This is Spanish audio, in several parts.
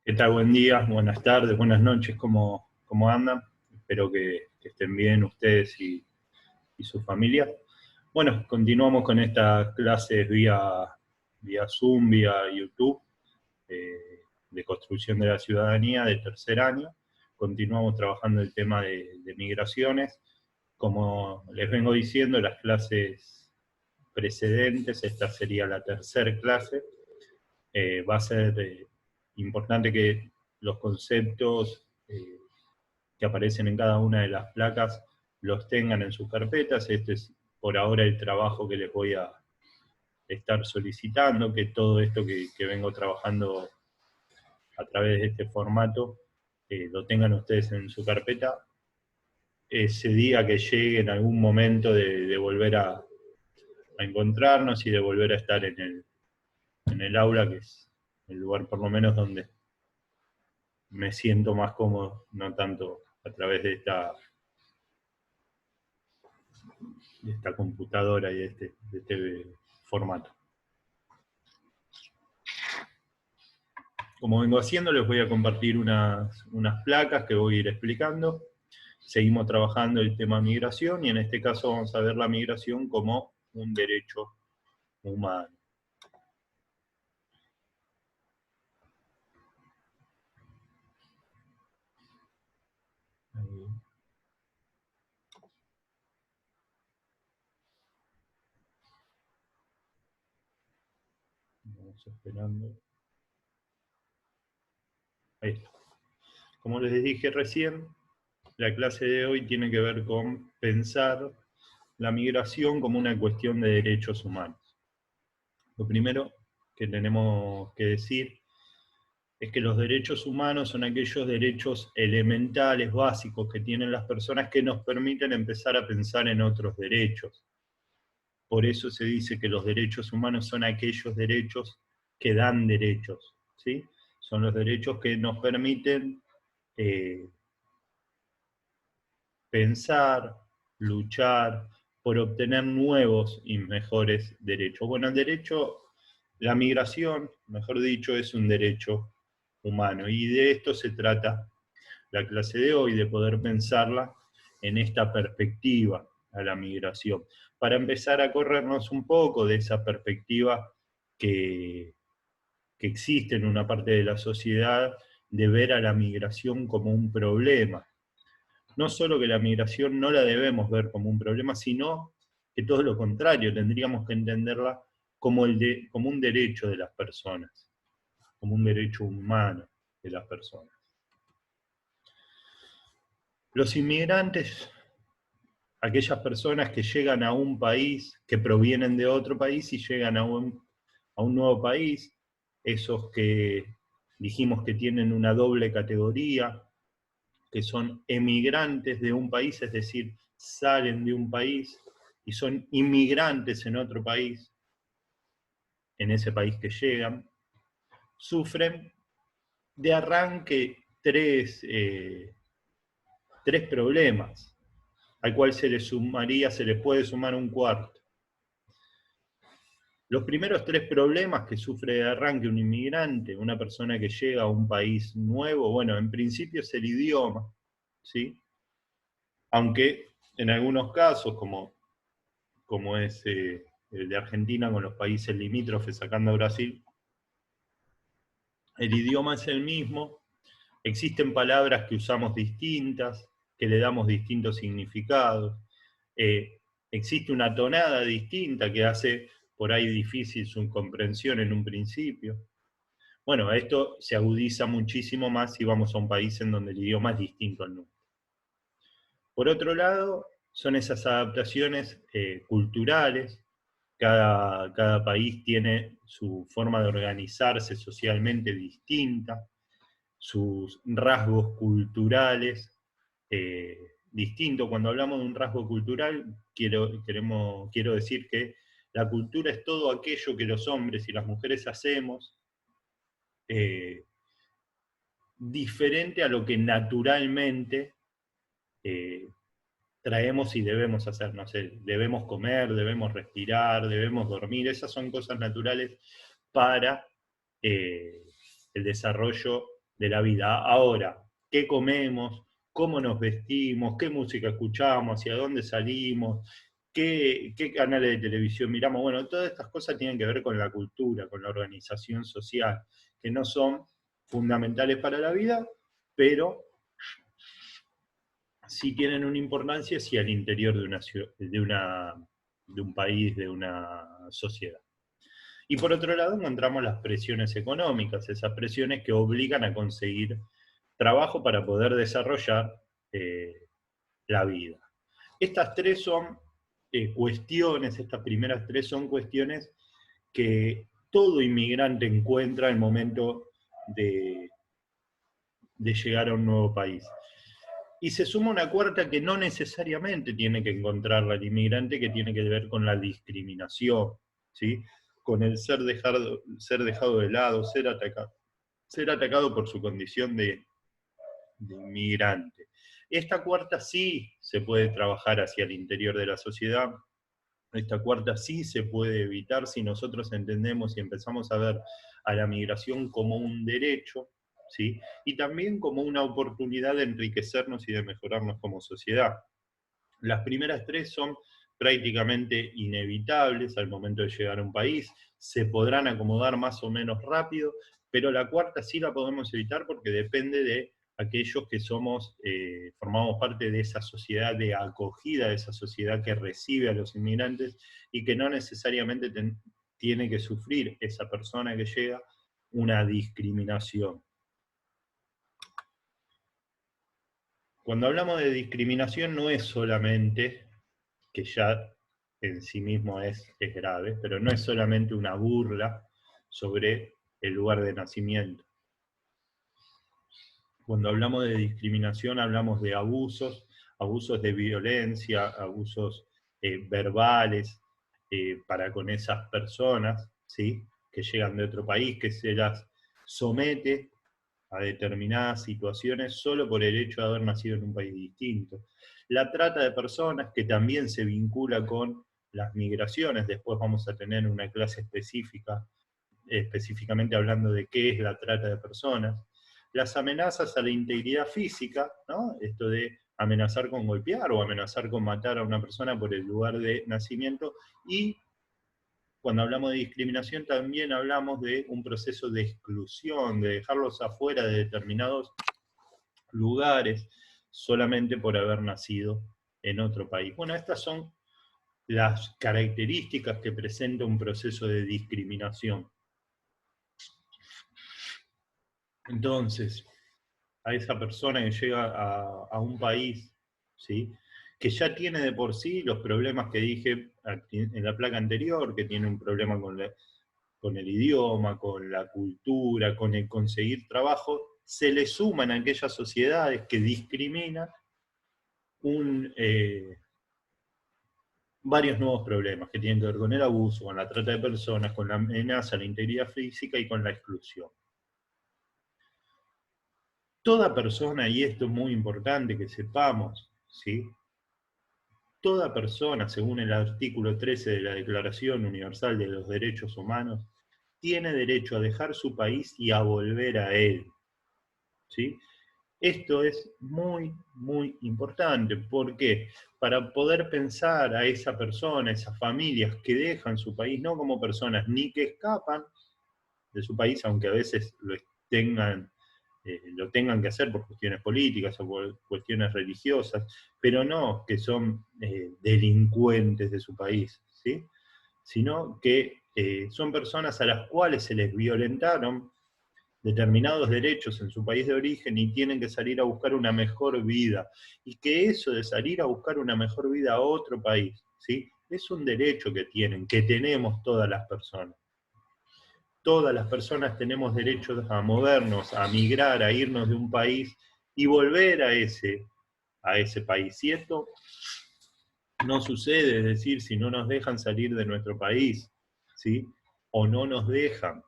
¿Qué tal? Buen día, buenas tardes, buenas noches, ¿cómo andan? Espero que estén bien ustedes y su familia. Bueno, continuamos con estas clases vía Zoom, vía YouTube, de construcción de la ciudadanía de tercer año. Continuamos trabajando el tema de migraciones. Como les vengo diciendo, las clases precedentes, esta sería la tercera clase. Va a ser importante que los conceptos que aparecen en cada una de las placas los tengan en sus carpetas. Este es por ahora el trabajo que les voy a estar solicitando, que todo esto que vengo trabajando a través de este formato lo tengan ustedes en su carpeta. Ese día que llegue en algún momento de volver a encontrarnos y de volver a estar en el aula, que es el lugar por lo menos donde me siento más cómodo, no tanto a través de esta computadora y de este formato. Como vengo haciendo, les voy a compartir unas placas que voy a ir explicando. Seguimos trabajando el tema migración, y en este caso vamos a ver la migración como un derecho humano. Vamos esperando. Ahí está. Como les dije recién, la clase de hoy tiene que ver con pensar la migración como una cuestión de derechos humanos. Lo primero que tenemos que decir es que los derechos humanos son aquellos derechos elementales, básicos, que tienen las personas, que nos permiten empezar a pensar en otros derechos. Por eso se dice que los derechos humanos son aquellos derechos que dan derechos, ¿sí? Son los derechos que nos permiten pensar, luchar por obtener nuevos y mejores derechos. Bueno, el derecho, la migración, mejor dicho, es un derecho humano, y de esto se trata la clase de hoy, de poder pensarla en esta perspectiva a la migración, para empezar a corrernos un poco de esa perspectiva que existe en una parte de la sociedad, de ver a la migración como un problema. No solo que la migración no la debemos ver como un problema, sino que todo lo contrario, tendríamos que entenderla como un derecho de las personas, como un derecho humano de las personas. Los inmigrantes, aquellas personas que llegan a un país, que provienen de otro país y llegan a un nuevo país, esos que dijimos que tienen una doble categoría, que son emigrantes de un país, es decir, salen de un país y son inmigrantes en otro país, en ese país que llegan, sufren de arranque tres problemas, al cual se le puede sumar un cuarto. Los primeros tres problemas que sufre de arranque un inmigrante, una persona que llega a un país nuevo, bueno, en principio es el idioma, ¿sí? Aunque en algunos casos, como es el de Argentina con los países limítrofes sacando a Brasil, el idioma es el mismo, existen palabras que usamos distintas, que le damos distintos significados, existe una tonada distinta que hace por ahí difícil su comprensión en un principio. Bueno, esto se agudiza muchísimo más si vamos a un país en donde el idioma es distinto al nuestro. Por otro lado, son esas adaptaciones culturales. Cada país tiene su forma de organizarse socialmente distinta, sus rasgos culturales distintos. Cuando hablamos de un rasgo cultural, quiero decir que la cultura es todo aquello que los hombres y las mujeres hacemos diferente a lo que naturalmente traemos y debemos hacer. No sé, debemos comer, debemos respirar, debemos dormir. Esas son cosas naturales para el desarrollo de la vida. Ahora, ¿qué comemos? ¿Cómo nos vestimos? ¿Qué música escuchamos? ¿Hacia dónde salimos? ¿Qué canales de televisión miramos? Bueno, todas estas cosas tienen que ver con la cultura, con la organización social, que no son fundamentales para la vida, pero sí tienen una importancia si al interior de un país, de una sociedad. Y por otro lado encontramos las presiones económicas, esas presiones que obligan a conseguir trabajo para poder desarrollar eh, la vida. Estas tres son cuestiones, estas primeras tres son cuestiones que todo inmigrante encuentra al momento de llegar a un nuevo país. Y se suma una cuarta que no necesariamente tiene que encontrarla el inmigrante, que tiene que ver con la discriminación, ¿sí? Con el ser dejado de lado, ser atacado por su condición de inmigrante. Esta cuarta sí se puede trabajar hacia el interior de la sociedad, esta cuarta sí se puede evitar si nosotros entendemos y empezamos a ver a la migración como un derecho, ¿sí? Y también como una oportunidad de enriquecernos y de mejorarnos como sociedad. Las primeras tres son prácticamente inevitables al momento de llegar a un país, se podrán acomodar más o menos rápido, pero la cuarta sí la podemos evitar porque depende de aquellos que formamos parte de esa sociedad de acogida, de esa sociedad que recibe a los inmigrantes y que no necesariamente tiene que sufrir esa persona que llega una discriminación. Cuando hablamos de discriminación no es solamente, que ya en sí mismo es grave, pero no es solamente una burla sobre el lugar de nacimiento. Cuando hablamos de discriminación hablamos de abusos, abusos de violencia, abusos verbales para con esas personas, ¿sí? Que llegan de otro país, que se las somete a determinadas situaciones solo por el hecho de haber nacido en un país distinto. La trata de personas, que también se vincula con las migraciones, después vamos a tener una clase específica, específicamente hablando de qué es la trata de personas. Las amenazas a la integridad física, ¿no? Esto de amenazar con golpear o amenazar con matar a una persona por el lugar de nacimiento, y cuando hablamos de discriminación también hablamos de un proceso de exclusión, de dejarlos afuera de determinados lugares solamente por haber nacido en otro país. Bueno, estas son las características que presenta un proceso de discriminación. Entonces, a esa persona que llega a un país, ¿sí? Que ya tiene de por sí los problemas que dije en la placa anterior, que tiene un problema con el idioma, con la cultura, con el conseguir trabajo, se le suman a aquellas sociedades que discriminan varios nuevos problemas que tienen que ver con el abuso, con la trata de personas, con la amenaza a la integridad física y con la exclusión. Toda persona, y esto es muy importante que sepamos, ¿sí? Toda persona, según el artículo 13 de la Declaración Universal de los Derechos Humanos, tiene derecho a dejar su país y a volver a él, ¿sí? Esto es muy, muy importante. ¿Por qué? Para poder pensar a esa persona, esas familias que dejan su país, no como personas ni que escapan de su país, aunque a veces lo tengan que hacer por cuestiones políticas o por cuestiones religiosas, pero no que son delincuentes de su país, ¿sí? Sino que son personas a las cuales se les violentaron determinados derechos en su país de origen y tienen que salir a buscar una mejor vida. Y que eso de salir a buscar una mejor vida a otro país, ¿sí? Es un derecho que tienen, que tenemos todas las personas. Todas las personas tenemos derecho a movernos, a migrar, a irnos de un país y volver a ese país. Y esto no sucede, es decir, si no nos dejan salir de nuestro país, ¿sí? O no nos dejan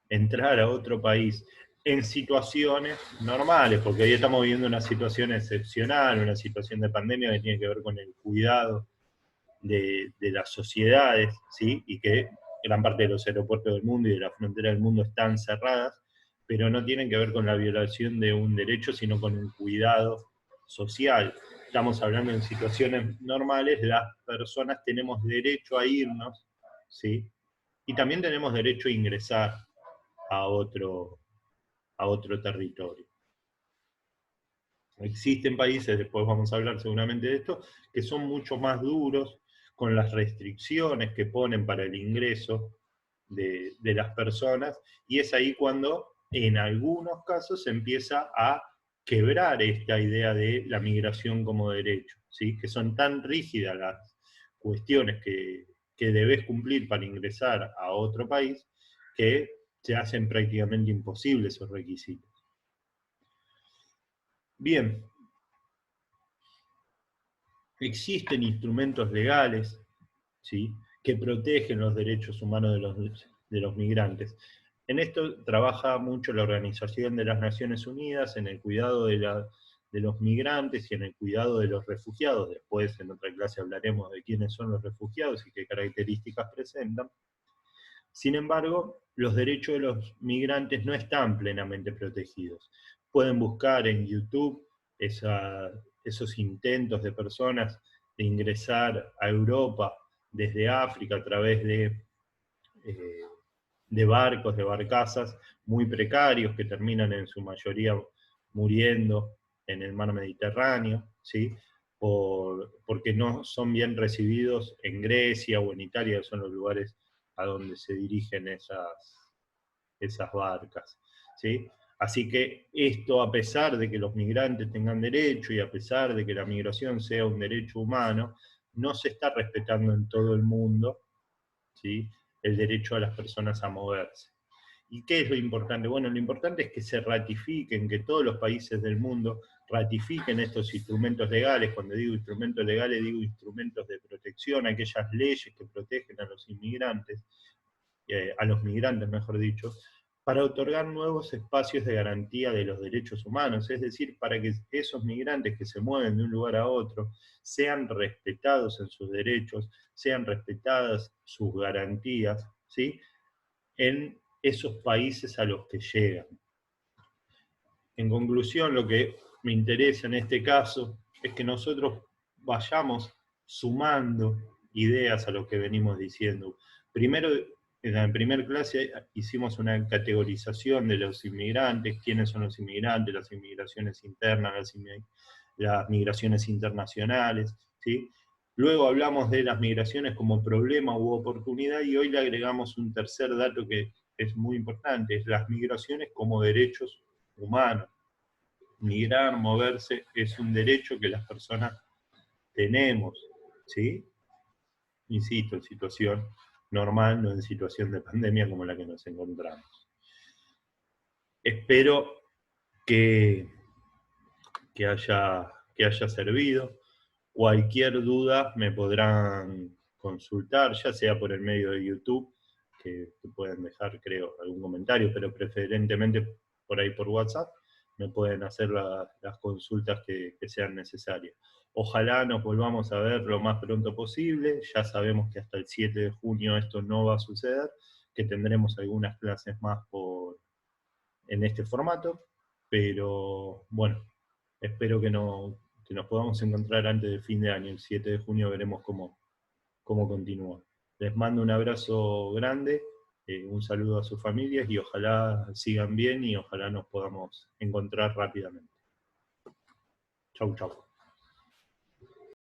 entrar a otro país en situaciones normales, porque hoy estamos viviendo una situación excepcional, una situación de pandemia que tiene que ver con el cuidado de las sociedades, ¿sí? Y que gran parte de los aeropuertos del mundo y de la frontera del mundo están cerradas, pero no tienen que ver con la violación de un derecho, sino con un cuidado social. Estamos hablando en situaciones normales, las personas tenemos derecho a irnos, ¿sí? Y también tenemos derecho a ingresar a otro territorio. Existen países, después vamos a hablar seguramente de esto, que son mucho más duros con las restricciones que ponen para el ingreso de las personas, y es ahí cuando en algunos casos se empieza a quebrar esta idea de la migración como derecho, ¿sí? Que son tan rígidas las cuestiones que debes cumplir para ingresar a otro país, que se hacen prácticamente imposibles esos requisitos. Bien, existen instrumentos legales, ¿sí?, que protegen los derechos humanos de los migrantes. En esto trabaja mucho la Organización de las Naciones Unidas en el cuidado de los migrantes y en el cuidado de los refugiados. Después en otra clase hablaremos de quiénes son los refugiados y qué características presentan. Sin embargo, los derechos de los migrantes no están plenamente protegidos. Pueden buscar en YouTube esos intentos de personas de ingresar a Europa desde África a través de barcos, de barcazas muy precarios que terminan en su mayoría muriendo en el mar Mediterráneo, ¿sí? Porque no son bien recibidos en Grecia o en Italia, que son los lugares a donde se dirigen esas barcas, ¿sí? Así que esto, a pesar de que los migrantes tengan derecho y a pesar de que la migración sea un derecho humano, no se está respetando en todo el mundo, ¿sí?, el derecho a las personas a moverse. ¿Y qué es lo importante? Bueno, lo importante es que se ratifiquen, que todos los países del mundo ratifiquen estos instrumentos legales. Cuando digo instrumentos legales, digo instrumentos de protección, aquellas leyes que protegen a los inmigrantes, a los migrantes, mejor dicho, para otorgar nuevos espacios de garantía de los derechos humanos, es decir, para que esos migrantes que se mueven de un lugar a otro sean respetados en sus derechos, sean respetadas sus garantías, ¿sí?, en esos países a los que llegan. En conclusión, lo que me interesa en este caso es que nosotros vayamos sumando ideas a lo que venimos diciendo. Primero, en la primera clase hicimos una categorización de los inmigrantes, quiénes son los inmigrantes, las inmigraciones internas, las migraciones internacionales, ¿sí? Luego hablamos de las migraciones como problema u oportunidad, y hoy le agregamos un tercer dato que es muy importante, es las migraciones como derechos humanos. Migrar, moverse, es un derecho que las personas tenemos, ¿sí? Insisto, en situación normal, no en situación de pandemia como la que nos encontramos. Espero que haya servido. Cualquier duda me podrán consultar, ya sea por el medio de YouTube, que pueden dejar, creo, algún comentario, pero preferentemente por ahí por WhatsApp, me pueden hacer las consultas que sean necesarias. Ojalá nos volvamos a ver lo más pronto posible. Ya sabemos que hasta el 7 de junio esto no va a suceder, que tendremos algunas clases más en este formato, pero bueno, espero que nos podamos encontrar antes del fin de año. El 7 de junio veremos cómo continúa. Les mando un abrazo grande, un saludo a sus familias y ojalá sigan bien y ojalá nos podamos encontrar rápidamente. Chau, chau.